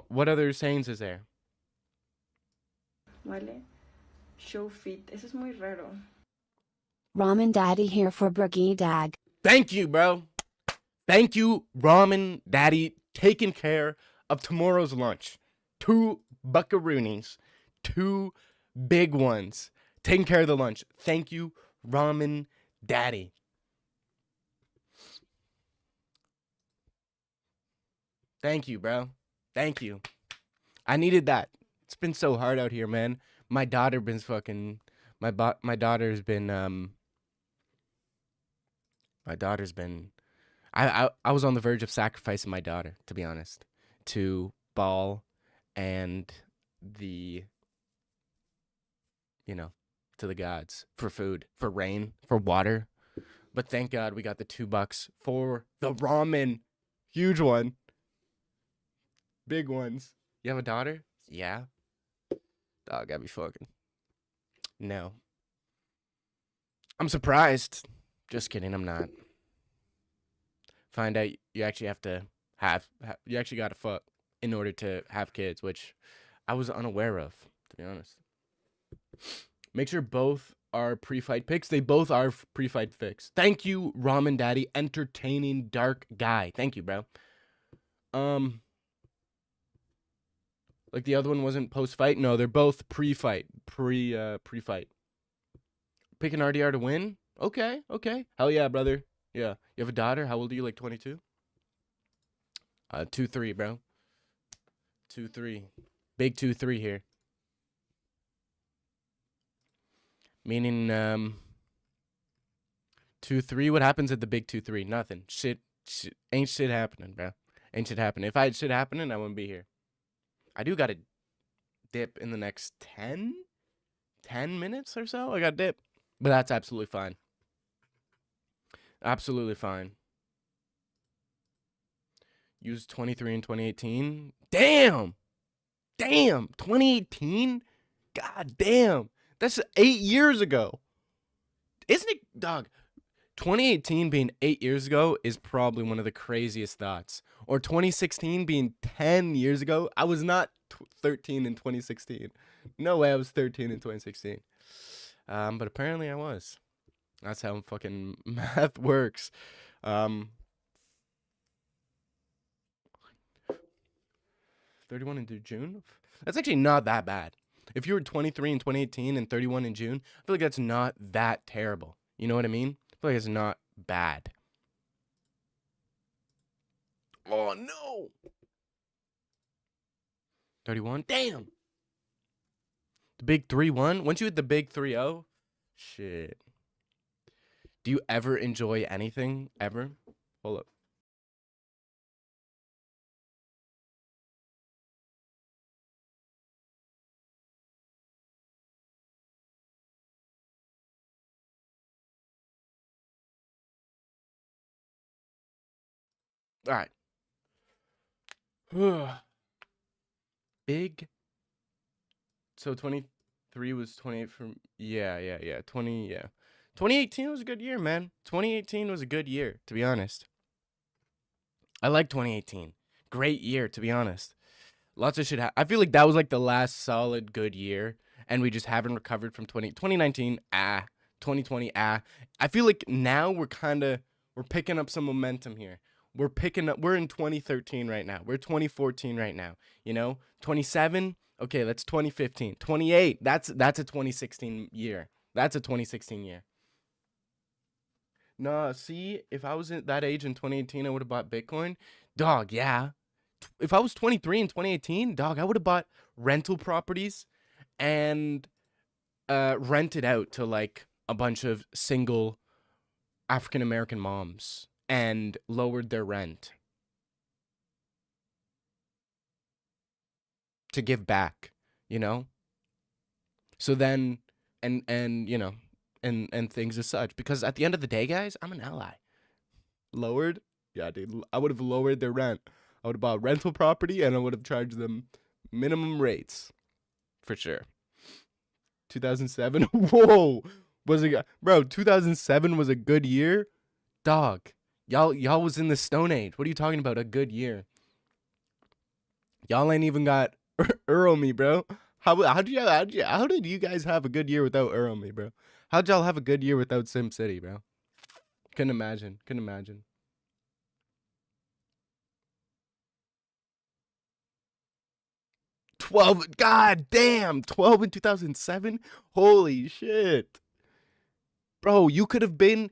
what other sayings is there? Vale. Show fit. Eso es muy raro. Ramen Daddy here for Broogie Dag. Thank you, bro. Thank you, Ramen Daddy, taking care of tomorrow's lunch. 2 buckaroonies. 2 big ones. Taking care of the lunch. Thank you, Ramen Daddy. Thank you, bro. Thank you. I needed that. It's been so hard out here, man. My daughter been fucking... My daughter's been... My daughter's been... I was on the verge of sacrificing my daughter, to be honest, to ball and the... to the gods, for food, for rain, for water. But thank God we got the $2 for the ramen. Huge one. Big ones. You have a daughter? Yeah. Dog, I'd be fucking. No. I'm surprised. Just kidding, I'm not. Find out you actually have to you actually got to fuck in order to have kids, which I was unaware of, to be honest. Make sure both are pre-fight picks. They both are pre-fight picks. Thank you, Ramen Daddy, entertaining dark guy. Thank you, bro. Like the other one wasn't post-fight? No, they're both pre-fight. Pre-fight. Pick an RDR to win? Okay. Hell yeah, brother. Yeah. You have a daughter? How old are you? Like 22? 2-3, bro. 2-3. Big 2-3 here. Meaning 2-3. What happens at the big 2-3? Nothing. Shit. Ain't shit happening, bro. Ain't shit happening. If I had shit happening, I wouldn't be here. I do got to dip in the next 10 minutes or so. I got to dip. But that's absolutely fine. Absolutely fine. Used 23 in 2018. Damn. 2018? God damn. That's 8 years ago. Isn't it, dog? 2018 being 8 years ago is probably one of the craziest thoughts. Or 2016 being 10 years ago. I was not 13 in 2016. No way I was 13 in 2016. But apparently I was. That's how fucking math works. 31 into June? That's actually not that bad. If you were 23 in 2018 and 31 in June, I feel like that's not that terrible. You know what I mean? I feel like it's not bad. Oh, no. 31? Damn. The big 3-1? Once you hit the big 3-0, shit. Do you ever enjoy anything? Ever? Hold up. All right. Big. So 23 was 28 from. Yeah. 2018 was a good year, man. 2018 was a good year, to be honest. I like 2018. Great year, to be honest. Lots of shit. I feel like that was like the last solid good year, and we just haven't recovered from 2019. 2020. I feel like now we're picking up some momentum here. We're in 2013 right now. We're 2014 right now. 27. Okay, that's 2015. 28. That's a 2016 year. That's a 2016 year. Nah, see, if I was at that age in 2018, I would have bought Bitcoin. Dog, yeah. If I was 23 in 2018, dog, I would have bought rental properties and rented out to like a bunch of single African American moms and lowered their rent to give back, So then, and things as such. Because at the end of the day, guys, I'm an ally. Lowered? Yeah, dude. I would have lowered their rent. I would have bought rental property and I would have charged them minimum rates. For sure. 2007? Whoa! Bro, 2007 was a good year? Dog. Y'all was in the Stone Age. What are you talking about? A good year. Y'all ain't even got Earl Me, bro. How did you guys have a good year without Earl Me, bro? How'd y'all have a good year without SimCity, bro? Couldn't imagine. 12, god damn, 12 in 2007? Holy shit. Bro, you could have been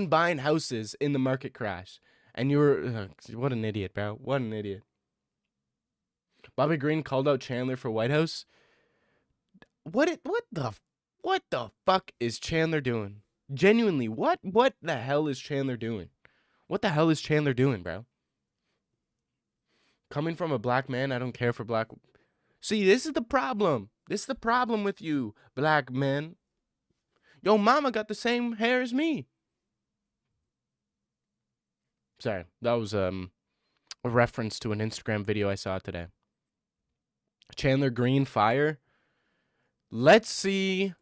buying houses in the market crash. And you were, what an idiot, bro. What an idiot. Bobby Green called out Chandler for White House. What the fuck is Chandler doing? Genuinely, what the hell is Chandler doing? What the hell is Chandler doing, bro? Coming from a black man, I don't care for black. See, this is the problem. This is the problem with you, black men. Yo, mama got the same hair as me. Sorry, that was a reference to an Instagram video I saw today. Chandler Green fire. Let's see.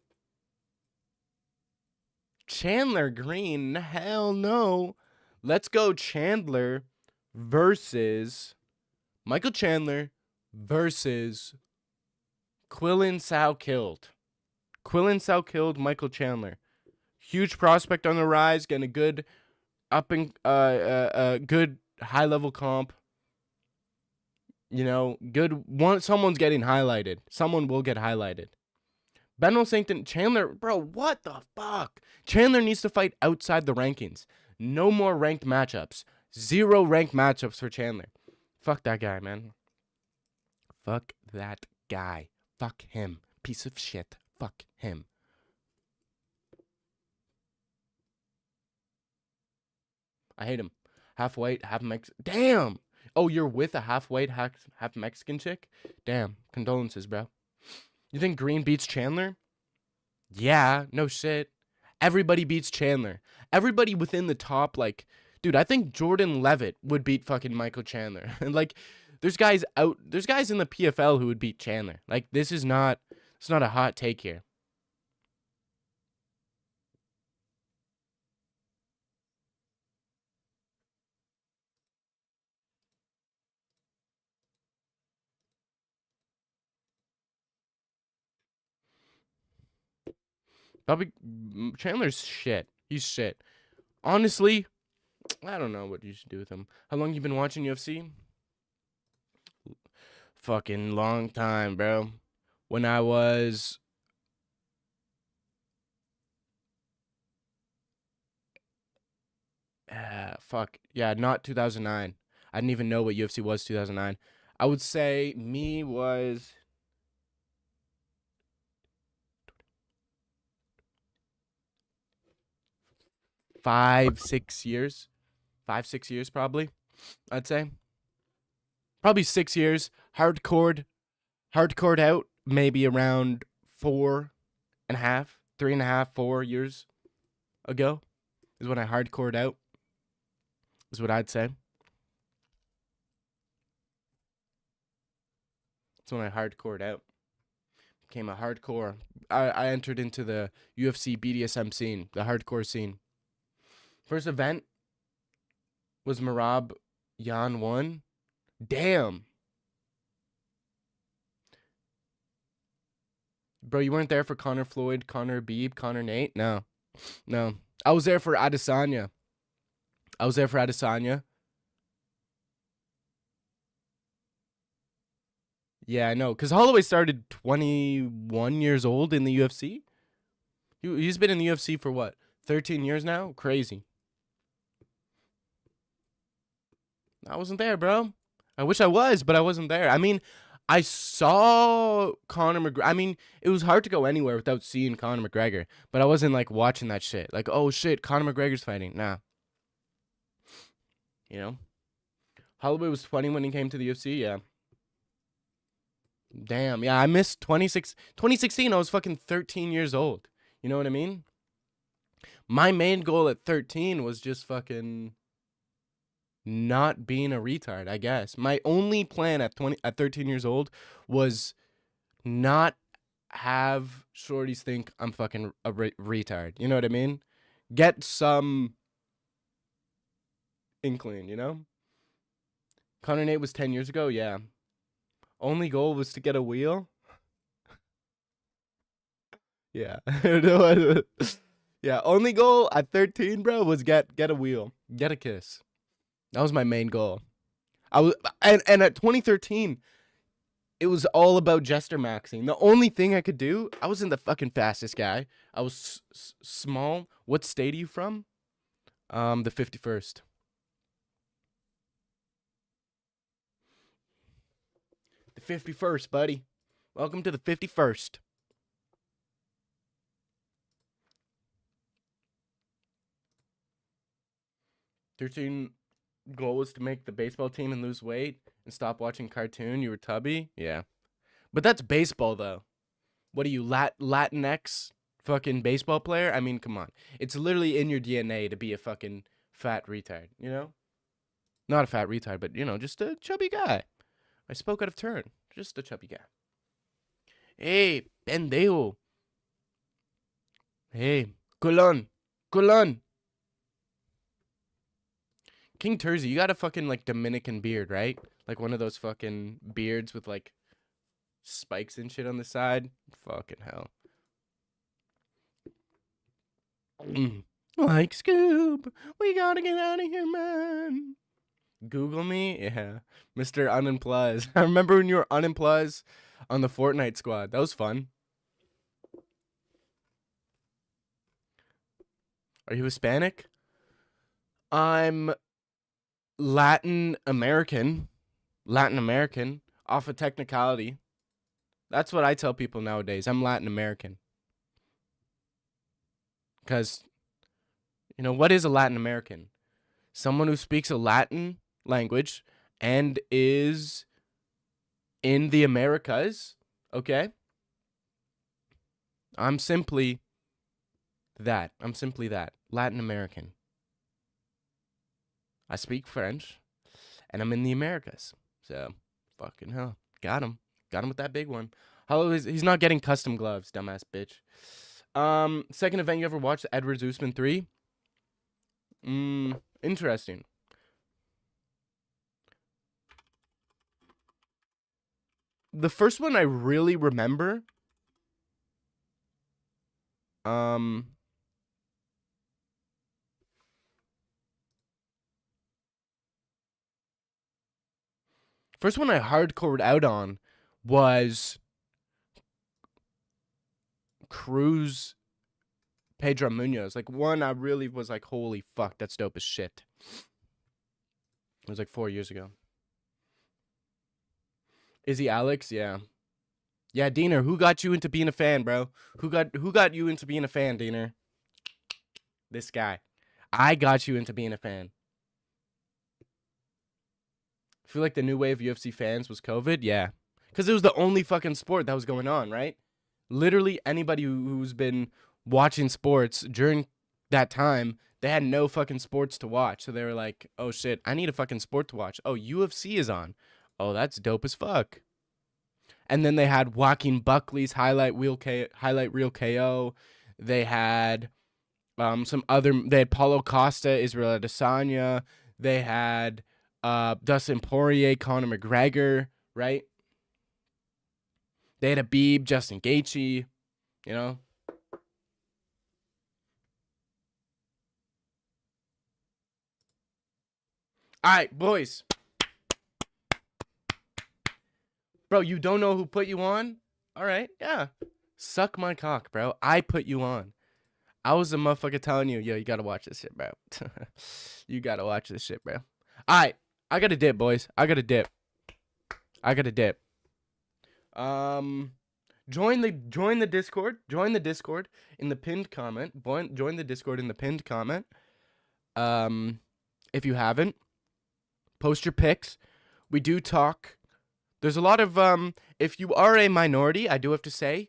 Chandler Green, hell no. Let's go Chandler versus Michael Chandler versus Quillen Sow-Killed. Quillen Sow-Killed Michael Chandler. Huge prospect on the rise, getting a good good high level comp. Good one. Someone's getting highlighted. Someone will get highlighted. Benno Sancton, Chandler, bro, what the fuck? Chandler needs to fight outside the rankings. No more ranked matchups. 0 ranked matchups for Chandler. Fuck that guy, man. Fuck that guy. Fuck him. Piece of shit. Fuck him. I hate him. Half white, half Mexican. Damn! Oh, you're with a half white, half Mexican chick? Damn. Condolences, bro. You think Green beats Chandler? Yeah, no shit. Everybody beats Chandler. Everybody within the top, like, dude, I think Jordan Levitt would beat fucking Michael Chandler. And like, there's guys in the PFL who would beat Chandler. Like, it's not a hot take here. Probably Chandler's shit. He's shit. Honestly, I don't know what you should do with him. How long you been watching UFC? Fucking long time, bro. When I was not 2009. I didn't even know what UFC was 2009. I would say me was 5-6 years. 5-6 years probably. I'd say. Probably 6 years. Hardcore out maybe around 4.5, 3.5, 4 years ago is when I hardcored out. Is what I'd say. That's when I hardcored out. Became a hardcore. I entered into the UFC BDSM scene, the hardcore scene. First event was Marab Yan 1. Damn. Bro, you weren't there for Conor Floyd, Conor Beeb, Conor Nate? No. I was there for Adesanya. Yeah, I know. Because Holloway started 21 years old in the UFC. He's been in the UFC for what? 13 years now? Crazy. I wasn't there, bro. I wish I was, but I wasn't there. I mean, I saw Conor McGregor. I mean, it was hard to go anywhere without seeing Conor McGregor. But I wasn't, like, watching that shit. Like, oh, shit, Conor McGregor's fighting. Nah. You know? Holloway was 20 when he came to the UFC, yeah. Damn, yeah, I missed 2016. I was fucking 13 years old. You know what I mean? My main goal at 13 was just fucking not being a retard, I guess. My only plan at 13 years old was not have shorties think I'm fucking a retard. You know what I mean? Get some inkling, you know? Conor Nate was 10 years ago, yeah. Only goal was to get a wheel. Yeah. Yeah, only goal at 13, bro, was get a wheel. Get a kiss. That was my main goal. And at 2013, it was all about Jester maxing. The only thing I could do, I wasn't the fucking fastest guy. I was small. What state are you from? The 51st. The 51st, buddy. Welcome to the 51st. Goal was to make the baseball team and lose weight and stop watching cartoon. You were tubby? Yeah. But that's baseball, though. What are you, Latinx fucking baseball player? I mean, come on. It's literally in your DNA to be a fucking fat retard, you know? Not a fat retard, but, you know, just a chubby guy. I spoke out of turn. Just a chubby guy. Hey, pendejo. Hey, culon. King Terzi, you got a fucking, like, Dominican beard, right? Like one of those fucking beards with, like, spikes and shit on the side. Fucking hell. Like, Scoob, we gotta get out of here, man. Google me? Yeah. Mr. Unemployed. I remember when you were unemployed on the Fortnite squad. That was fun. Are you Hispanic? I'm Latin American. off a technicality. That's what I tell people nowadays. I'm Latin American. Because, you know, what is a Latin American? Someone who speaks a Latin language and is in the Americas, okay? I'm simply that. Latin American. I speak French, and I'm in the Americas. So, fucking hell. Got him. Got him with that big one. He's not getting custom gloves, dumbass bitch. Second event you ever watched, Edwards Usman 3? Interesting. The first one I really remember, first one I hardcored out on was Cruz Pedro Munoz. Like, one I really was like, holy fuck, that's dope as shit. It was like 4 years ago. Izzy Alex, yeah. Yeah, Diener, who got you into being a fan, bro? Who got you into being a fan, Diener? This guy. I got you into being a fan. I feel like the new wave of UFC fans was COVID, yeah. Because it was the only fucking sport that was going on, right? Literally anybody who's been watching sports during that time, they had no fucking sports to watch. So they were like, oh shit, I need a fucking sport to watch. Oh, UFC is on. Oh, that's dope as fuck. And then they had Joaquin Buckley's highlight reel KO. They had they had Paulo Costa, Israel Adesanya. They had Dustin Poirier, Conor McGregor, right? They had Khabib, Justin Gaethje, you know. All right, boys. Bro, you don't know who put you on? All right, yeah. Suck my cock, bro. I put you on. I was the motherfucker telling you, yo, you gotta watch this shit, bro. You gotta watch this shit, bro. All right, I gotta dip, boys. I gotta dip. Join the Discord. Join the Discord in the pinned comment. Join the Discord in the pinned comment. If you haven't, post your pics. We do talk. There's a lot of if you are a minority, I do have to say,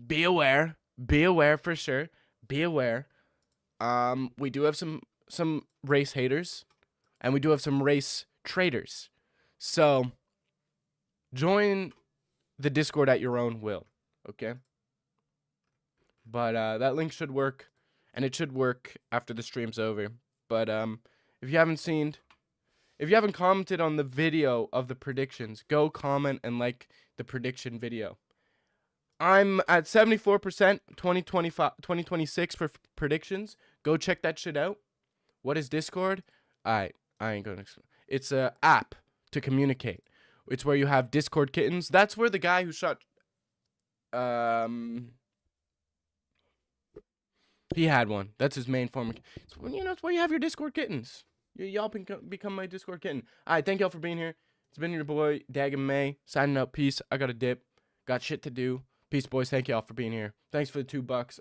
be aware. Be aware for sure. Be aware. We do have some race haters, and we do have some race traitors. So join the Discord at your own will, okay? But that link should work, and it should work after the stream's over. But if you haven't commented on the video of the predictions, go comment and like the prediction video. I'm at 74% 2026 for predictions. Go check that shit out. What is Discord? I ain't gonna explain. It's a app to communicate. It's where you have Discord kittens. That's where the guy who shot he had one. That's his main form. It's where you have your Discord kittens. Y'all become my Discord kitten. All right, thank y'all for being here. It's been your boy, Dag and May, signing out. Peace. I got a dip. Got shit to do. Peace, boys. Thank y'all for being here. Thanks for the $2.